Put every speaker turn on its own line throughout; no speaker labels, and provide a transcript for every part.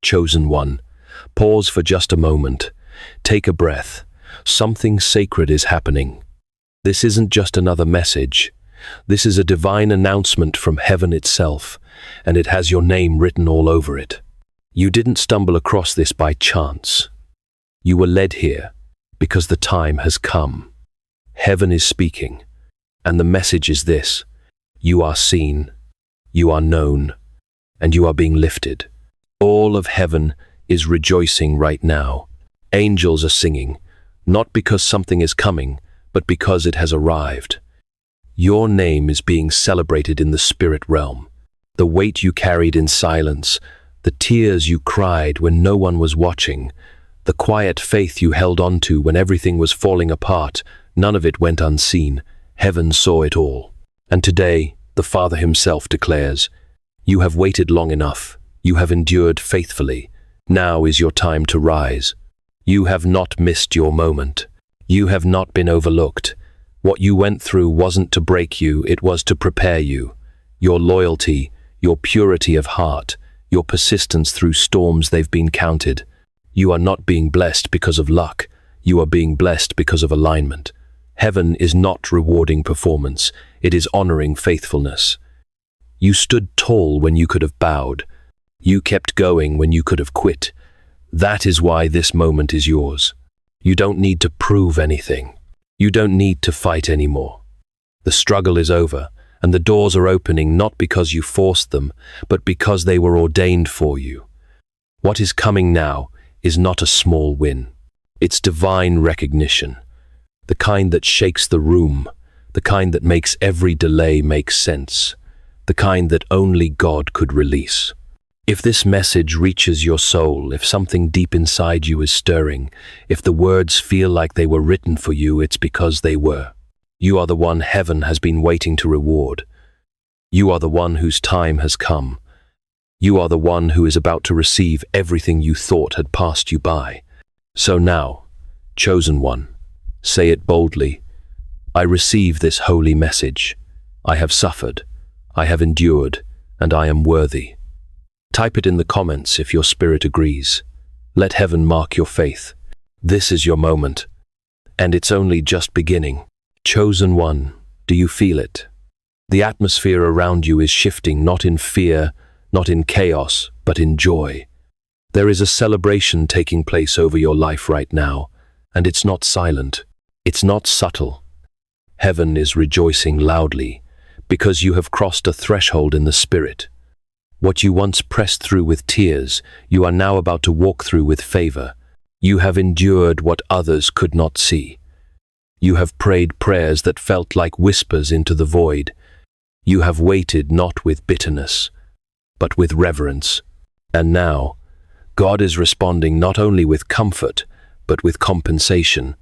chosen one. Pause for just a moment. Take a breath. Something sacred is happening. This isn't just another message. This is a divine announcement from heaven itself, and it has your name written all over it. You didn't stumble across this by chance. You were led here because the time has come. Heaven is speaking, and the message is this: you are seen, you are known, and you are being lifted. All of heaven is rejoicing right now. Angels are singing, not because something is coming, but because it has arrived. Your name is being celebrated in the spirit realm. The weight you carried in silence, the tears you cried when no one was watching, the quiet faith you held on to when everything was falling apart, none of it went unseen. Heaven saw it all. And today, the Father himself declares, you have waited long enough. You have endured faithfully. Now is your time to rise. You have not missed your moment. You have not been overlooked. What you went through wasn't to break you, it was to prepare you. Your loyalty, your purity of heart, your persistence through storms they've been counted. You are not being blessed because of luck. You are being blessed because of alignment. Heaven is not rewarding performance. It is honoring faithfulness. You stood tall when you could have bowed. You kept going when you could have quit. That is why this moment is yours. You don't need to prove anything. You don't need to fight anymore. The struggle is over, and the doors are opening not because you forced them, but because they were ordained for you. What is coming now is not a small win. It's divine recognition, the kind that shakes the room, the kind that makes every delay make sense, the kind that only God could release. If this message reaches your soul, if something deep inside you is stirring, if the words feel like they were written for you, it's because they were. You are the one heaven has been waiting to reward. You are the one whose time has come. You are the one who is about to receive everything you thought had passed you by. So now, chosen one, say it boldly. I receive this holy message. I have suffered, I have endured, and I am worthy. Type it in the comments if your spirit agrees. Let heaven mark your faith. This is your moment, and it's only just beginning. Chosen one, do you feel it? The atmosphere around you is shifting, not in fear, not in chaos, but in joy. There is a celebration taking place over your life right now, and it's not silent. It's not subtle. Heaven is rejoicing loudly because you have crossed a threshold in the spirit. What you once pressed through with tears, you are now about to walk through with favor. You have endured what others could not see. You have prayed prayers that felt like whispers into the void. You have waited not with bitterness, but with reverence. And now, God is responding not only with comfort, but with compensation.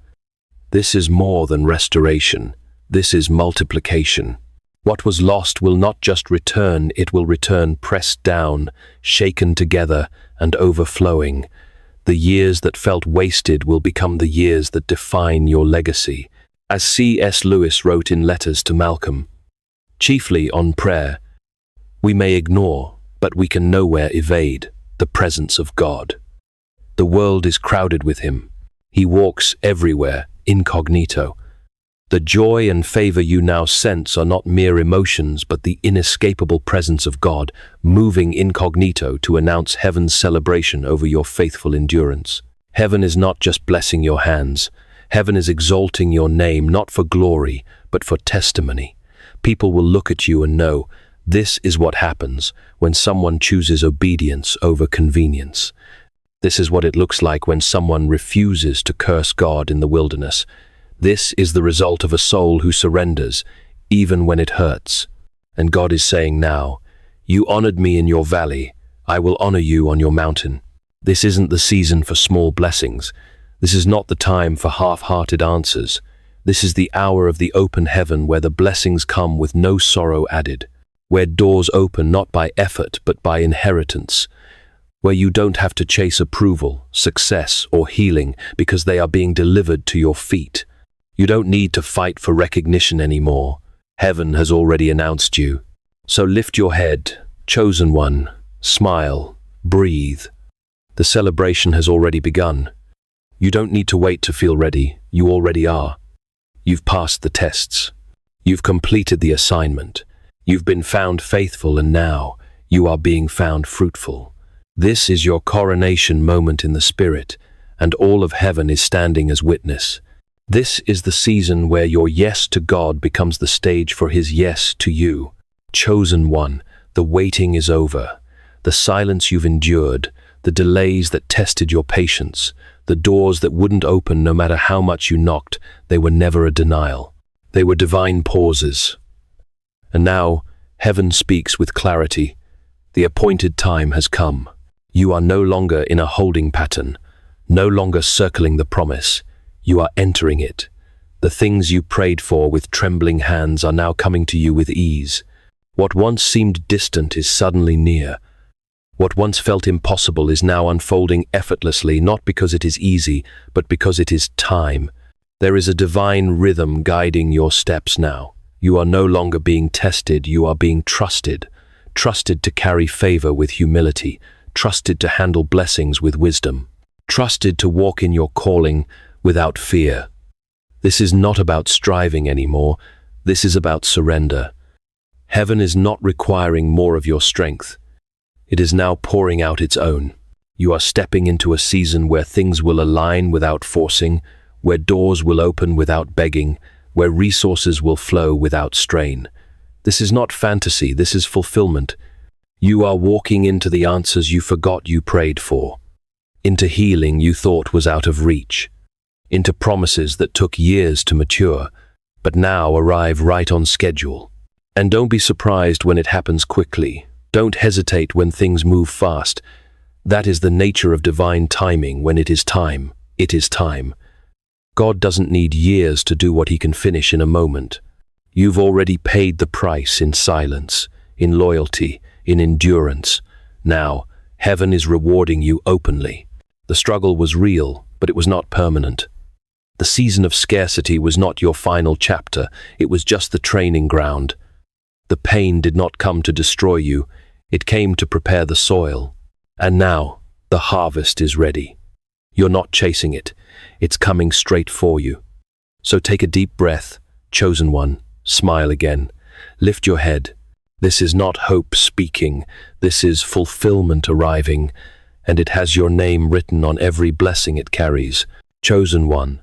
This is more than restoration. This is multiplication. What was lost will not just return, it will return pressed down, shaken together, and overflowing. The years that felt wasted will become the years that define your legacy. As C.S. Lewis wrote in Letters to Malcolm, chiefly on prayer, we may ignore, but we can nowhere evade, the presence of God. The world is crowded with him. He walks everywhere, incognito. The joy and favor you now sense are not mere emotions, but the inescapable presence of God, moving incognito to announce heaven's celebration over your faithful endurance. Heaven is not just blessing your hands. Heaven is exalting your name, not for glory, but for testimony. People will look at you and know, this is what happens when someone chooses obedience over convenience. This is what it looks like when someone refuses to curse God in the wilderness. This is the result of a soul who surrenders, even when it hurts. And God is saying now, you honored me in your valley, I will honor you on your mountain. This isn't the season for small blessings. This is not the time for half-hearted answers. This is the hour of the open heaven where the blessings come with no sorrow added, where doors open not by effort but by inheritance, where you don't have to chase approval, success, or healing because they are being delivered to your feet. You don't need to fight for recognition anymore. Heaven has already announced you. So lift your head, chosen one, smile, breathe. The celebration has already begun. You don't need to wait to feel ready. You already are. You've passed the tests. You've completed the assignment. You've been found faithful, and now you are being found fruitful. This is your coronation moment in the Spirit, and all of heaven is standing as witness. This is the season where your yes to God becomes the stage for His yes to you. Chosen one, the waiting is over. The silence you've endured, the delays that tested your patience, the doors that wouldn't open no matter how much you knocked, they were never a denial. They were divine pauses. And now, heaven speaks with clarity. The appointed time has come. You are no longer in a holding pattern, no longer circling the promise. You are entering it. The things you prayed for with trembling hands are now coming to you with ease. What once seemed distant is suddenly near. What once felt impossible is now unfolding effortlessly, not because it is easy, but because it is time. There is a divine rhythm guiding your steps now. You are no longer being tested, you are being trusted. Trusted to carry favor with humility, trusted to handle blessings with wisdom, trusted to walk in your calling without fear. This is not about striving anymore. This is about surrender. Heaven is not requiring more of your strength. It is now pouring out its own. You are stepping into a season where things will align without forcing, where doors will open without begging, where resources will flow without strain. This is not fantasy, this is fulfillment. You are walking into the answers you forgot you prayed for, into healing you thought was out of reach, into promises that took years to mature, but now arrive right on schedule. And don't be surprised when it happens quickly. Don't hesitate when things move fast. That is the nature of divine timing. When it is time, it is time. God doesn't need years to do what He can finish in a moment. You've already paid the price in silence, in loyalty, in endurance. Now, heaven is rewarding you openly. The struggle was real, but it was not permanent. The season of scarcity was not your final chapter. It was just the training ground. The pain did not come to destroy you. It came to prepare the soil. And now, the harvest is ready. You're not chasing it. It's coming straight for you. So take a deep breath, chosen one. Smile again. Lift your head. This is not hope speaking. This is fulfillment arriving. And it has your name written on every blessing it carries. Chosen one.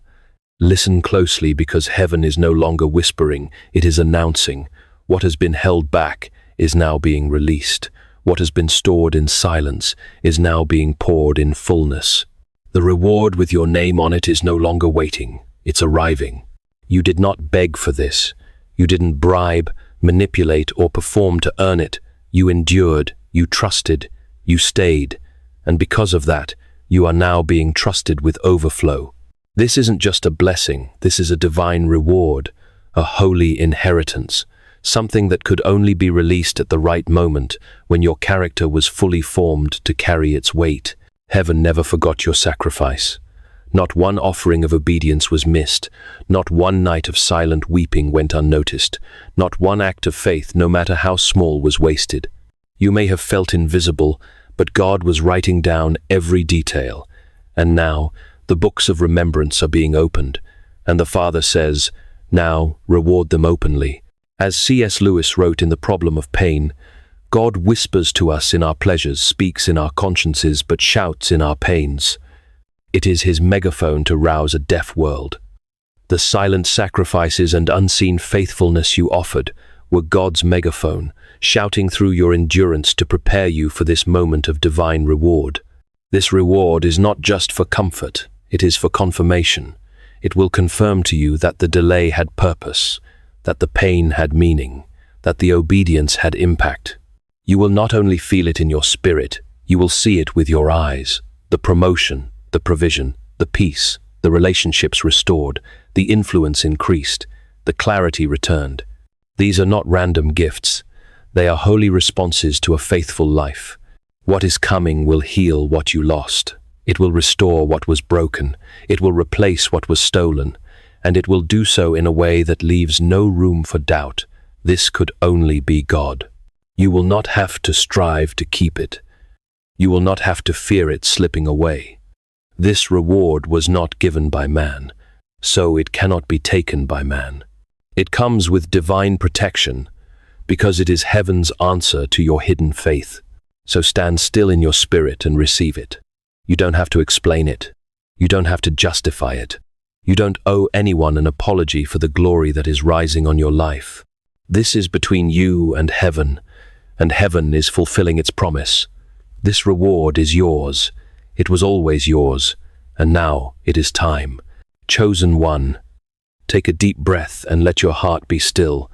Listen closely, because heaven is no longer whispering. It is announcing. What has been held back is now being released. What has been stored in silence is now being poured in fullness. The reward with your name on it is no longer waiting. It's arriving. You did not beg for this. You didn't bribe, manipulate, or perform to earn it. You endured, you trusted, you stayed. And because of that, you are now being trusted with overflow. This isn't just a blessing. This is a divine reward, a holy inheritance. Something that could only be released at the right moment, when your character was fully formed to carry its weight. Heaven never forgot your sacrifice. Not one offering of obedience was missed. Not one night of silent weeping went unnoticed. Not one act of faith, no matter how small, was wasted. You may have felt invisible, but God was writing down every detail. And now, the books of remembrance are being opened, and the Father says, "Now, reward them openly." As C.S. Lewis wrote in The Problem of Pain, God whispers to us in our pleasures, speaks in our consciences, but shouts in our pains. It is His megaphone to rouse a deaf world. The silent sacrifices and unseen faithfulness you offered were God's megaphone, shouting through your endurance to prepare you for this moment of divine reward. This reward is not just for comfort, it is for confirmation. It will confirm to you that the delay had purpose, that the pain had meaning, that the obedience had impact. You will not only feel it in your spirit, you will see it with your eyes. The promotion, the provision, the peace, the relationships restored, the influence increased, the clarity returned. These are not random gifts. They are holy responses to a faithful life. What is coming will heal what you lost. It will restore what was broken. It will replace what was stolen. And it will do so in a way that leaves no room for doubt. This could only be God. You will not have to strive to keep it. You will not have to fear it slipping away. This reward was not given by man, so it cannot be taken by man. It comes with divine protection, because it is heaven's answer to your hidden faith. So stand still in your spirit and receive it. You don't have to explain it. You don't have to justify it. You don't owe anyone an apology for the glory that is rising on your life. This is between you and heaven is fulfilling its promise. This reward is yours. It was always yours, and now it is time. Chosen one, take a deep breath and let your heart be still.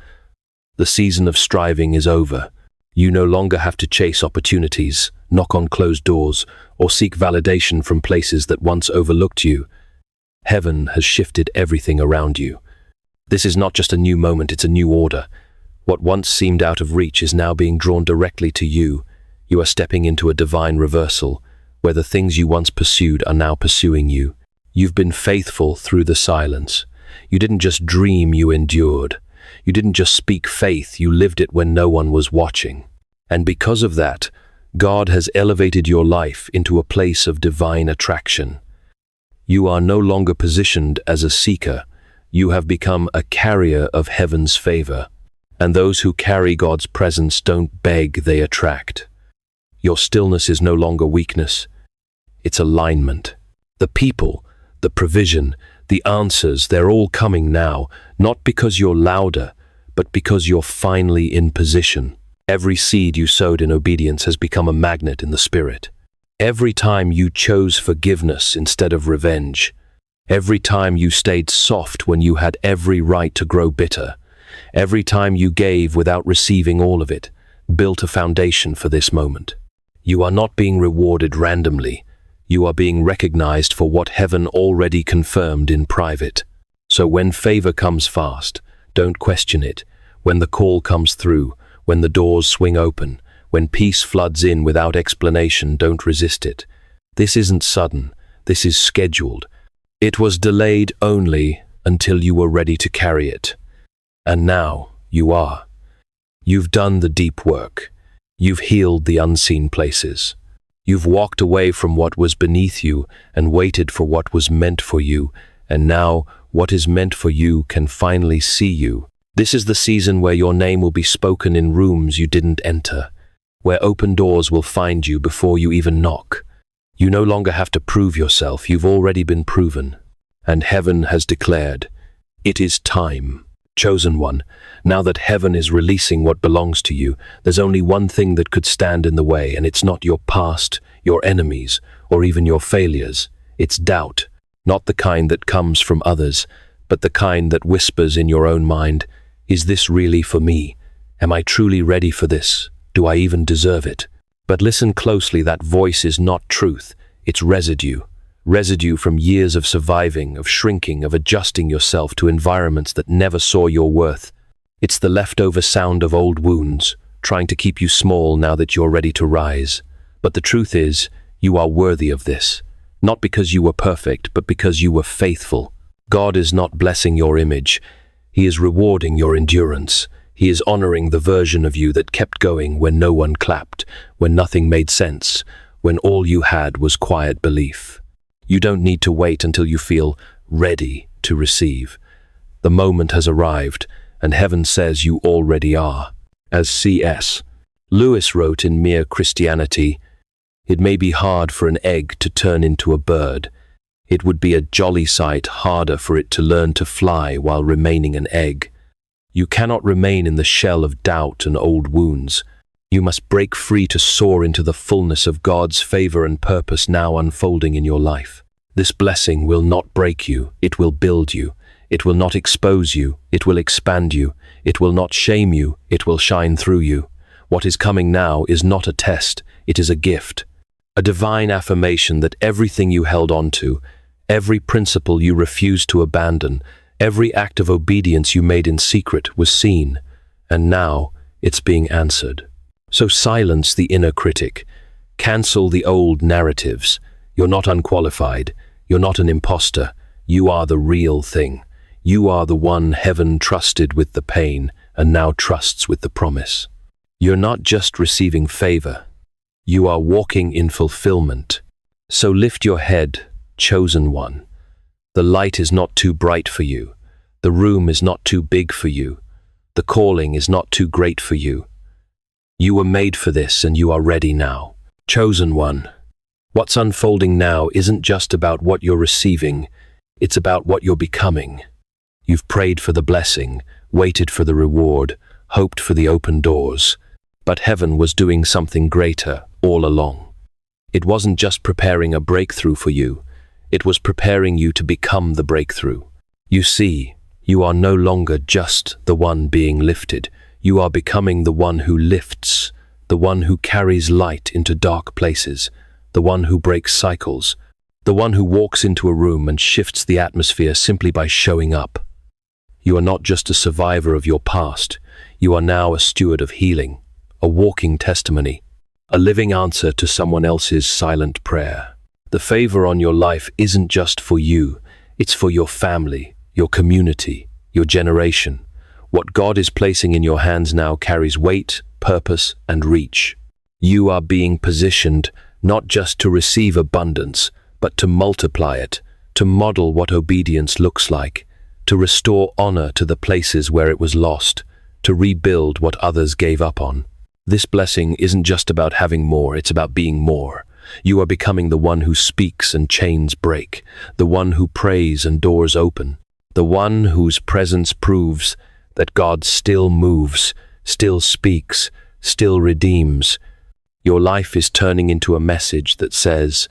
The season of striving is over. You no longer have to chase opportunities, knock on closed doors, or seek validation from places that once overlooked you. Heaven has shifted everything around you. This is not just a new moment, it's a new order. What once seemed out of reach is now being drawn directly to you. You are stepping into a divine reversal, where the things you once pursued are now pursuing you. You've been faithful through the silence. You didn't just dream, you endured. You didn't just speak faith, you lived it when no one was watching. And because of that, God has elevated your life into a place of divine attraction. You are no longer positioned as a seeker. You have become a carrier of heaven's favor. And those who carry God's presence don't beg, they attract. Your stillness is no longer weakness. It's alignment. The people, the provision, the answers, they're all coming now, not because you're louder, but because you're finally in position. Every seed you sowed in obedience has become a magnet in the spirit. Every time you chose forgiveness instead of revenge, every time you stayed soft when you had every right to grow bitter, every time you gave without receiving all of it, built a foundation for this moment. You are not being rewarded randomly. You are being recognized for what heaven already confirmed in private. So when favor comes fast, don't question it. When the call comes through, when the doors swing open, when peace floods in without explanation, don't resist it. This isn't sudden. This is scheduled. It was delayed only until you were ready to carry it. And now you are. You've done the deep work. You've healed the unseen places. You've walked away from what was beneath you and waited for what was meant for you, and now what is meant for you can finally see you. This is the season where your name will be spoken in rooms you didn't enter, where open doors will find you before you even knock. You no longer have to prove yourself, you've already been proven. And heaven has declared, it is time. Chosen one, now that heaven is releasing what belongs to you, there's only one thing that could stand in the way, and it's not your past, your enemies, or even your failures. It's doubt, not the kind that comes from others, but the kind that whispers in your own mind, is this really for me? Am I truly ready for this? Do I even deserve it? But listen closely, that voice is not truth, it's residue. Residue from years of surviving, of shrinking, of adjusting yourself to environments that never saw your worth. It's the leftover sound of old wounds, trying to keep you small now that you're ready to rise. But the truth is, you are worthy of this. Not because you were perfect, but because you were faithful. God is not blessing your image. He is rewarding your endurance. He is honoring the version of you that kept going when no one clapped, when nothing made sense, when all you had was quiet belief. You don't need to wait until you feel ready to receive. The moment has arrived, and heaven says you already are. As C.S. Lewis wrote in Mere Christianity, it may be hard for an egg to turn into a bird. It would be a jolly sight harder for it to learn to fly while remaining an egg. You cannot remain in the shell of doubt and old wounds. You must break free to soar into the fullness of God's favor and purpose now unfolding in your life. This blessing will not break you, it will build you. It will not expose you, it will expand you. It will not shame you, it will shine through you. What is coming now is not a test, it is a gift. A divine affirmation that everything you held on to, every principle you refused to abandon, every act of obedience you made in secret was seen, and now it's being answered. So silence the inner critic. Cancel the old narratives. You're not unqualified. You're not an imposter. You are the real thing. You are the one heaven trusted with the pain and now trusts with the promise. You're not just receiving favor. You are walking in fulfillment. So lift your head, chosen one. The light is not too bright for you. The room is not too big for you. The calling is not too great for you. You were made for this and you are ready now. Chosen one. What's unfolding now isn't just about what you're receiving, it's about what you're becoming. You've prayed for the blessing, waited for the reward, hoped for the open doors. But heaven was doing something greater all along. It wasn't just preparing a breakthrough for you, it was preparing you to become the breakthrough. You see, you are no longer just the one being lifted. You are becoming the one who lifts, the one who carries light into dark places, the one who breaks cycles, the one who walks into a room and shifts the atmosphere simply by showing up. You are not just a survivor of your past, you are now a steward of healing, a walking testimony, a living answer to someone else's silent prayer. The favor on your life isn't just for you, it's for your family, your community, your generation. What God is placing in your hands now carries weight, purpose, and reach. You are being positioned not just to receive abundance, but to multiply it, to model what obedience looks like, to restore honor to the places where it was lost, to rebuild what others gave up on. This blessing isn't just about having more, it's about being more. You are becoming the one who speaks and chains break, the one who prays and doors open, the one whose presence proves that God still moves, still speaks, still redeems. Your life is turning into a message that says,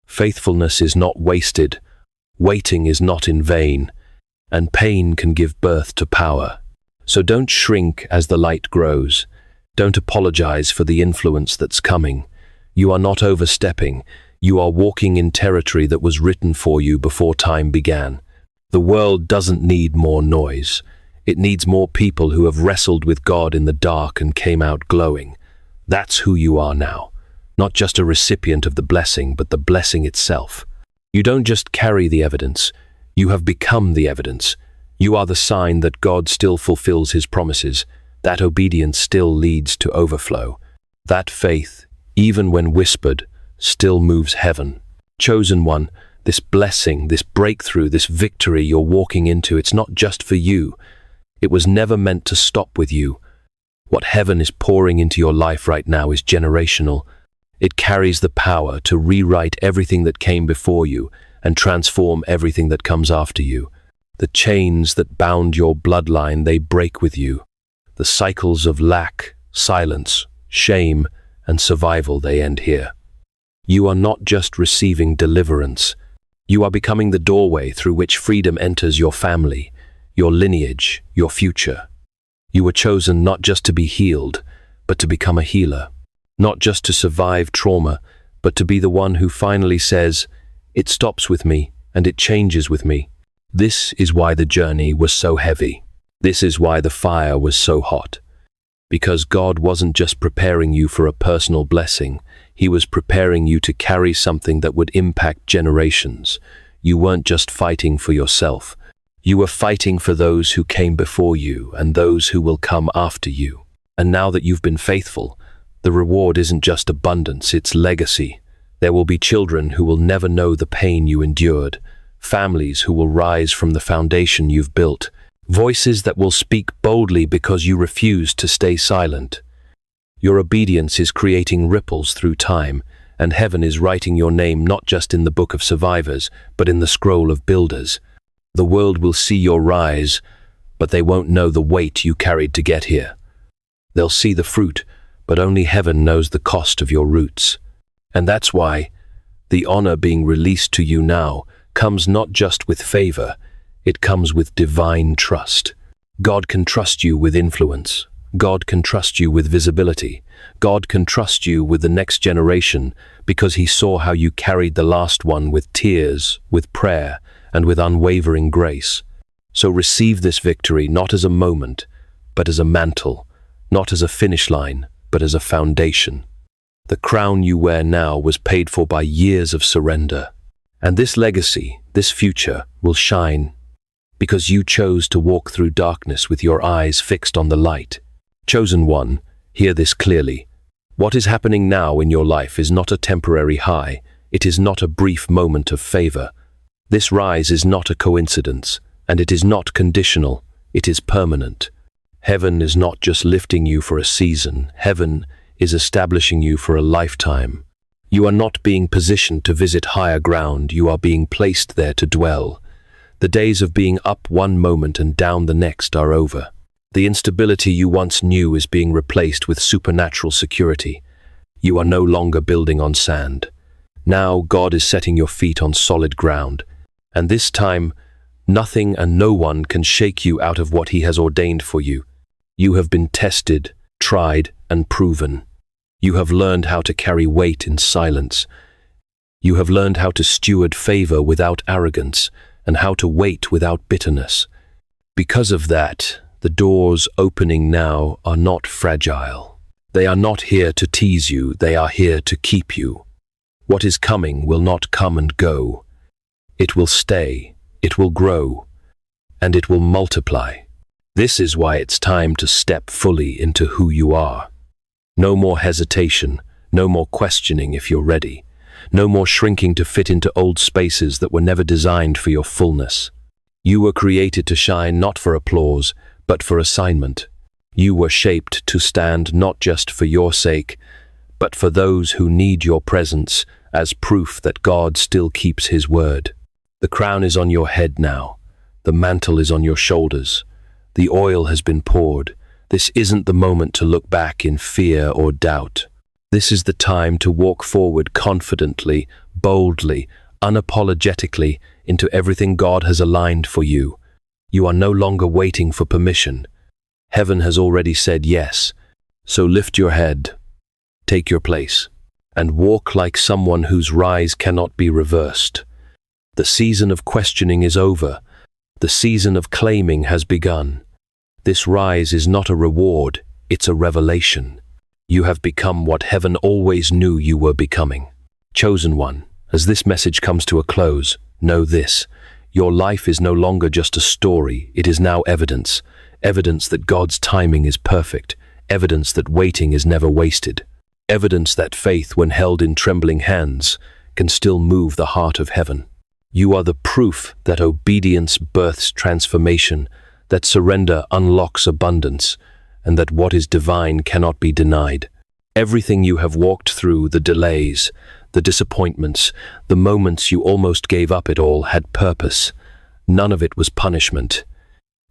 faithfulness is not wasted, waiting is not in vain, and pain can give birth to power. So don't shrink as the light grows. Don't apologize for the influence that's coming. You are not overstepping. You are walking in territory that was written for you before time began. The world doesn't need more noise. It needs more people who have wrestled with God in the dark and came out glowing. That's who you are now. Not just a recipient of the blessing, but the blessing itself. You don't just carry the evidence. You have become the evidence. You are the sign that God still fulfills his promises. That obedience still leads to overflow. That faith, even when whispered, still moves heaven. Chosen one, this blessing, this breakthrough, this victory you're walking into, it's not just for you. It was never meant to stop with you. What heaven is pouring into your life right now is generational. It carries the power to rewrite everything that came before you and transform everything that comes after you. The chains that bound your bloodline, they break with you. The cycles of lack, silence, shame, and survival, they end here. You are not just receiving deliverance. You are becoming the doorway through which freedom enters your family, your lineage, your future. You were chosen not just to be healed, but to become a healer. Not just to survive trauma, but to be the one who finally says, it stops with me and it changes with me. This is why the journey was so heavy. This is why the fire was so hot. Because God wasn't just preparing you for a personal blessing, he was preparing you to carry something that would impact generations. You weren't just fighting for yourself. You were fighting for those who came before you and those who will come after you. And now that you've been faithful, the reward isn't just abundance, it's legacy. There will be children who will never know the pain you endured, families who will rise from the foundation you've built, voices that will speak boldly because you refuse to stay silent. Your obedience is creating ripples through time, and heaven is writing your name not just in the book of survivors, but in the scroll of builders. The world will see your rise, but they won't know the weight you carried to get here. They'll see the fruit, but only heaven knows the cost of your roots. And that's why the honor being released to you now comes not just with favor, it comes with divine trust. God can trust you with influence. God can trust you with visibility. God can trust you with the next generation because he saw how you carried the last one with tears, with prayer, and with unwavering grace. So receive this victory not as a moment, but as a mantle, not as a finish line, but as a foundation. The crown you wear now was paid for by years of surrender. And this legacy, this future, will shine because you chose to walk through darkness with your eyes fixed on the light. Chosen one, hear this clearly. What is happening now in your life is not a temporary high. It is not a brief moment of favor. This rise is not a coincidence, and it is not conditional. It is permanent. Heaven is not just lifting you for a season. Heaven is establishing you for a lifetime. You are not being positioned to visit higher ground. You are being placed there to dwell. The days of being up one moment and down the next are over. The instability you once knew is being replaced with supernatural security. You are no longer building on sand. Now God is setting your feet on solid ground, and this time, nothing and no one can shake you out of what He has ordained for you. You have been tested, tried, and proven. You have learned how to carry weight in silence. You have learned how to steward favor without arrogance, and how to wait without bitterness. Because of that, the doors opening now are not fragile. They are not here to tease you, they are here to keep you. What is coming will not come and go. It will stay, it will grow, and it will multiply. This is why it's time to step fully into who you are. No more hesitation, no more questioning if you're ready. No more shrinking to fit into old spaces that were never designed for your fullness. You were created to shine not for applause, but for assignment. You were shaped to stand not just for your sake, but for those who need your presence as proof that God still keeps His word. The crown is on your head now. The mantle is on your shoulders. The oil has been poured. This isn't the moment to look back in fear or doubt. This is the time to walk forward confidently, boldly, unapologetically into everything God has aligned for you. You are no longer waiting for permission. Heaven has already said yes. So lift your head, take your place, and walk like someone whose rise cannot be reversed. The season of questioning is over. The season of claiming has begun. This rise is not a reward, it's a revelation. You have become what heaven always knew you were becoming. Chosen one, as this message comes to a close, know this: your life is no longer just a story, it is now evidence. Evidence that God's timing is perfect. Evidence that waiting is never wasted. Evidence that faith, when held in trembling hands, can still move the heart of heaven. You are the proof that obedience births transformation, that surrender unlocks abundance, and that what is divine cannot be denied. Everything you have walked through, the delays, the disappointments, the moments you almost gave up it all, had purpose. None of it was punishment.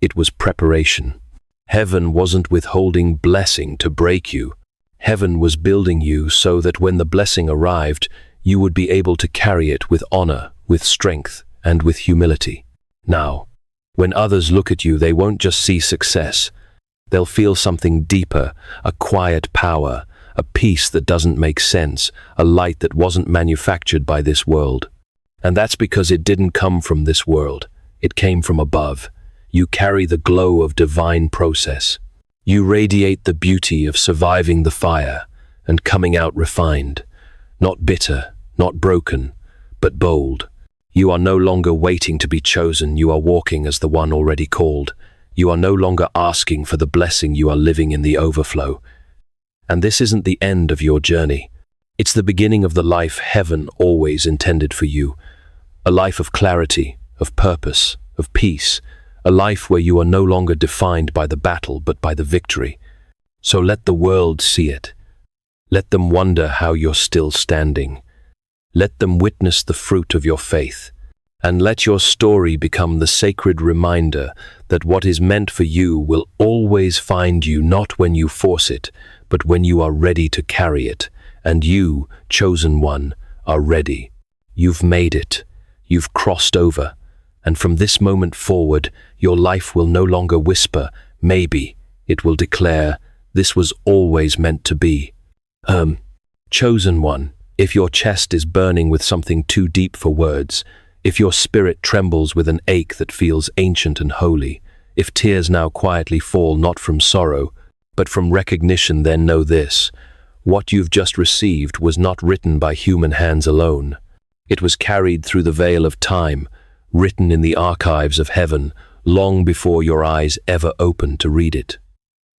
It was preparation. Heaven wasn't withholding blessing to break you. Heaven was building you so that when the blessing arrived, you would be able to carry it with honor, with strength, and with humility. Now, when others look at you, they won't just see success. They'll feel something deeper, a quiet power, a peace that doesn't make sense, a light that wasn't manufactured by this world. And that's because it didn't come from this world. It came from above. You carry the glow of divine process. You radiate the beauty of surviving the fire and coming out refined. Not bitter, not broken, but bold. You are no longer waiting to be chosen, you are walking as the one already called. You are no longer asking for the blessing, you are living in the overflow. And this isn't the end of your journey. It's the beginning of the life heaven always intended for you. A life of clarity, of purpose, of peace. A life where you are no longer defined by the battle but by the victory. So let the world see it. Let them wonder how you're still standing. Let them witness the fruit of your faith. And let your story become the sacred reminder that what is meant for you will always find you, not when you force it, but when you are ready to carry it. And you, chosen one, are ready. You've made it. You've crossed over. And from this moment forward, your life will no longer whisper, maybe. It will declare, this was always meant to be. Chosen one, if your chest is burning with something too deep for words, if your spirit trembles with an ache that feels ancient and holy, if tears now quietly fall not from sorrow, but from recognition, then know this: what you've just received was not written by human hands alone. It was carried through the veil of time, written in the archives of heaven, long before your eyes ever opened to read it.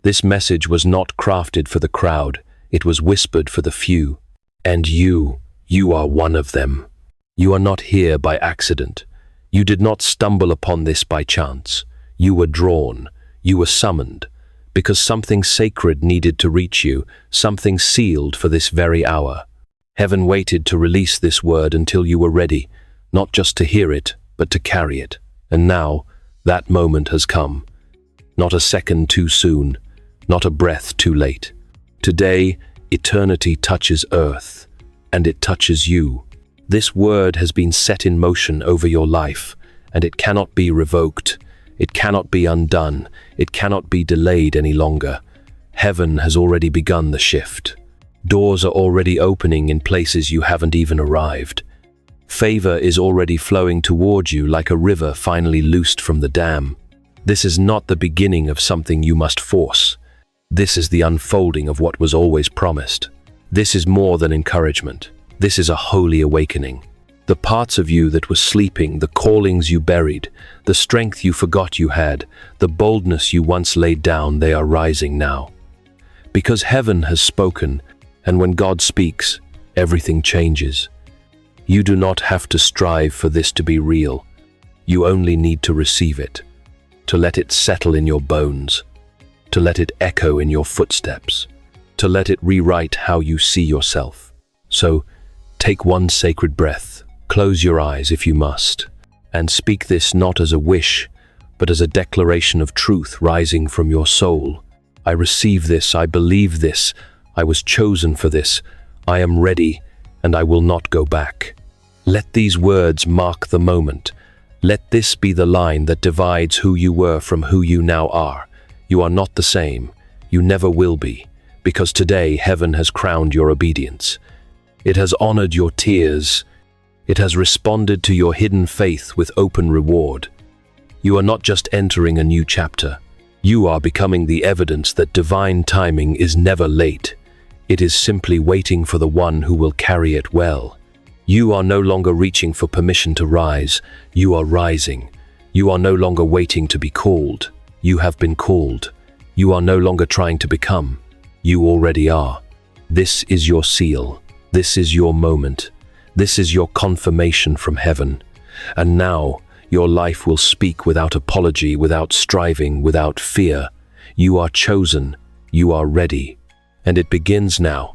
This message was not crafted for the crowd. It was whispered for the few. And you are one of them. You are not here by accident. You did not stumble upon this by chance. You were drawn. You were summoned. Because something sacred needed to reach you, something sealed for this very hour. Heaven waited to release this word until you were ready, not just to hear it, but to carry it. And now, that moment has come. Not a second too soon, not a breath too late. Today, eternity touches earth, and it touches you. This word has been set in motion over your life, and it cannot be revoked. It cannot be undone. It cannot be delayed any longer. Heaven has already begun the shift. Doors are already opening in places you haven't even arrived. Favor is already flowing toward you like a river finally loosed from the dam. This is not the beginning of something you must force. This is the unfolding of what was always promised. This is more than encouragement. This is a holy awakening. The parts of you that were sleeping, the callings you buried, the strength you forgot you had, the boldness you once laid down, they are rising now. Because heaven has spoken, and when God speaks, everything changes. You do not have to strive for this to be real. You only need to receive it, to let it settle in your bones, to let it echo in your footsteps, to let it rewrite how you see yourself. So, take one sacred breath. Close your eyes if you must, and speak this not as a wish, but as a declaration of truth rising from your soul. I receive this, I believe this, I was chosen for this, I am ready, and I will not go back. Let these words mark the moment. Let this be the line that divides who you were from who you now are. You are not the same. You never will be, because today heaven has crowned your obedience. It has honored your tears. It has responded to your hidden faith with open reward. You are not just entering a new chapter. You are becoming the evidence that divine timing is never late. It is simply waiting for the one who will carry it well. You are no longer reaching for permission to rise. You are rising. You are no longer waiting to be called. You have been called. You are no longer trying to become. You already are. This is your seal. This is your moment. This is your confirmation from heaven. And now, your life will speak without apology, without striving, without fear. You are chosen. You are ready. And it begins now.